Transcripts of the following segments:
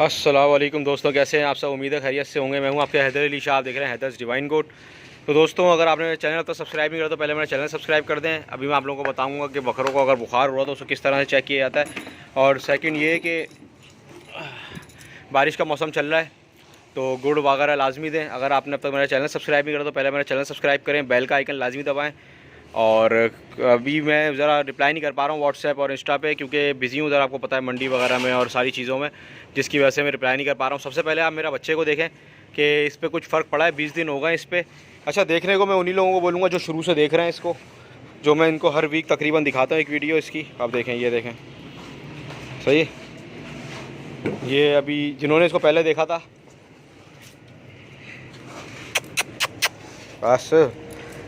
अस्सलाम वालेकुम दोस्तों, कैसे हैं आप सब। उम्मीद है खैरियत से होंगे। मैं हूं आपके हैदर अली शाह, आप देख रहे हैं हैदर्स डिवाइन गोट। तो दोस्तों, अगर आपने मेरा चैनल अब तक सब्सक्राइब नहीं करा तो पहले मेरा चैनल सब्सक्राइब कर दें। अभी मैं आप लोगों को बताऊंगा कि बकरों को अगर बुखार हो रहा तो उसको किस तरह से चेक किया जाता है। और सेकंड ये कि बारिश का मौसम चल रहा है तो गुड़ वगैरह लाजमी दें। अगर आपने अब तक मेरा चैनल सब्सक्राइब नहीं करा तो पहले मेरा चैनल सब्सक्राइब करें, बेल का आइकन लाजमी दबाएँ। और अभी मैं ज़रा रिप्लाई नहीं कर पा रहा हूँ व्हाट्सएप और इंस्टा पे, क्योंकि बिज़ी हूँ ज़रा, आपको पता है मंडी वगैरह में और सारी चीज़ों में, जिसकी वजह से मैं रिप्लाई नहीं कर पा रहा हूँ। सबसे पहले आप मेरा बच्चे को देखें कि इस पर कुछ फ़र्क पड़ा है। 20 दिन हो गए इस पर। अच्छा, देखने को मैं उन्हीं लोगों को बोलूँगा जो शुरू से देख रहे हैं इसको, जो मैं इनको हर वीक तकरीबन दिखाता हूँ एक वीडियो इसकी। आप देखें, ये देखें, सही है। ये अभी जिन्होंने इसको पहले देखा था, बस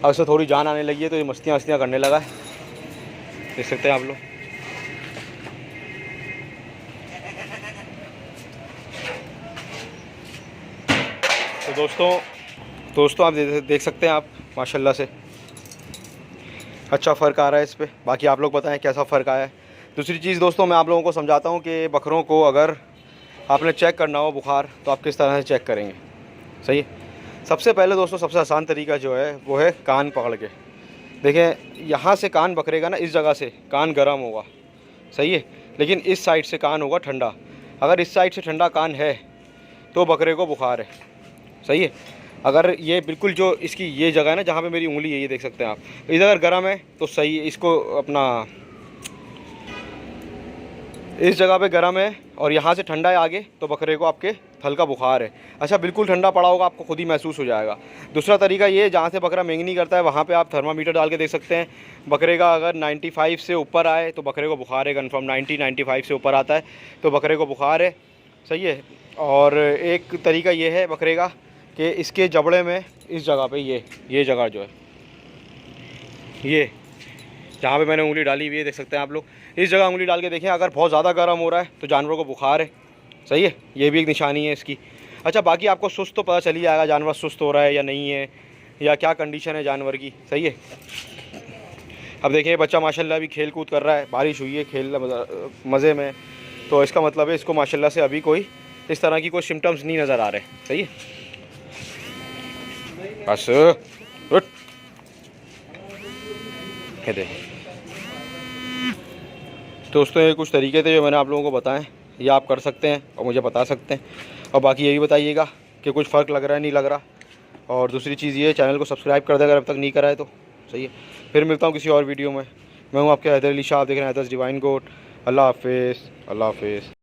अब इससे थोड़ी जान आने लगी है तो ये मस्तियाँ वस्तियाँ करने लगा है, देख सकते हैं आप लोग। तो दोस्तों आप देख सकते हैं आप, माशाल्लाह से अच्छा फ़र्क आ रहा है इस पर। बाकी आप लोग बताएं कैसा फ़र्क आया है। दूसरी चीज़ दोस्तों, मैं आप लोगों को समझाता हूँ कि बकरों को अगर आपने चेक करना हो बुखार तो आप किस तरह से चेक करेंगे, सही है। सबसे पहले दोस्तों, सबसे आसान तरीका जो है वो है कान पकड़ के देखें। यहाँ से कान पकड़ेगा ना, इस जगह से कान गर्म होगा, सही है, लेकिन इस साइड से कान होगा ठंडा। अगर इस साइड से ठंडा कान है तो बकरे को बुखार है, सही है। अगर ये बिल्कुल जो इसकी ये जगह है ना जहाँ पे मेरी उंगली है, ये देख सकते हैं आप, तो इधर अगर गर्म है तो सही है, इसको अपना इस जगह पे गर्म है और यहाँ से ठंडा है आगे, तो बकरे को आपके हल्का बुखार है। अच्छा, बिल्कुल ठंडा पड़ा होगा आपको खुद ही महसूस हो जाएगा। दूसरा तरीका ये, जहाँ से बकरा मेंगनी करता है वहाँ पे आप थर्मामीटर डाल के देख सकते हैं। बकरे का अगर 95 से ऊपर आए तो बकरे को बुखार है कन्फर्म। 95 से ऊपर आता है तो बकरे को बुखार है, सही है। और एक तरीका ये है बकरे का कि इसके जबड़े में इस जगह पे ये जगह जो है, ये जहाँ पे मैंने उंगली डाली हुई है, देख सकते हैं आप लोग, इस जगह उंगली डाल के देखें। अगर बहुत ज़्यादा गर्म हो रहा है तो जानवर को बुखार है, सही है, ये भी एक निशानी है इसकी। अच्छा, बाकी आपको सुस्त तो पता चल ही जाएगा जानवर सुस्त हो रहा है या नहीं है, या क्या कंडीशन है जानवर की, सही है। अब देखिए, बच्चा माशाल्लाह अभी खेल कूद कर रहा है, बारिश हुई है, खेल मज़े में, तो इसका मतलब है इसको माशाल्लाह से अभी कोई इस तरह की कोई सिम्टम्स नहीं नज़र आ रहे, सही है। बस उठ, ये देखें दोस्तों, ये कुछ तरीके थे जो मैंने आप लोगों को बताएं, ये आप कर सकते हैं और मुझे बता सकते हैं। और बाकी ये भी बताइएगा कि कुछ फ़र्क लग रहा है नहीं लग रहा। और दूसरी चीज़ ये, चैनल को सब्सक्राइब कर दे अगर अब तक नहीं करा है तो, सही है। फिर मिलता हूँ किसी और वीडियो में। मैं हूँ आपके हैदर अली शाह, देख रहे हैं हैदर्स डिवाइन गोट। अल्लाह हाफिज़, अल्लाह हाफिज़।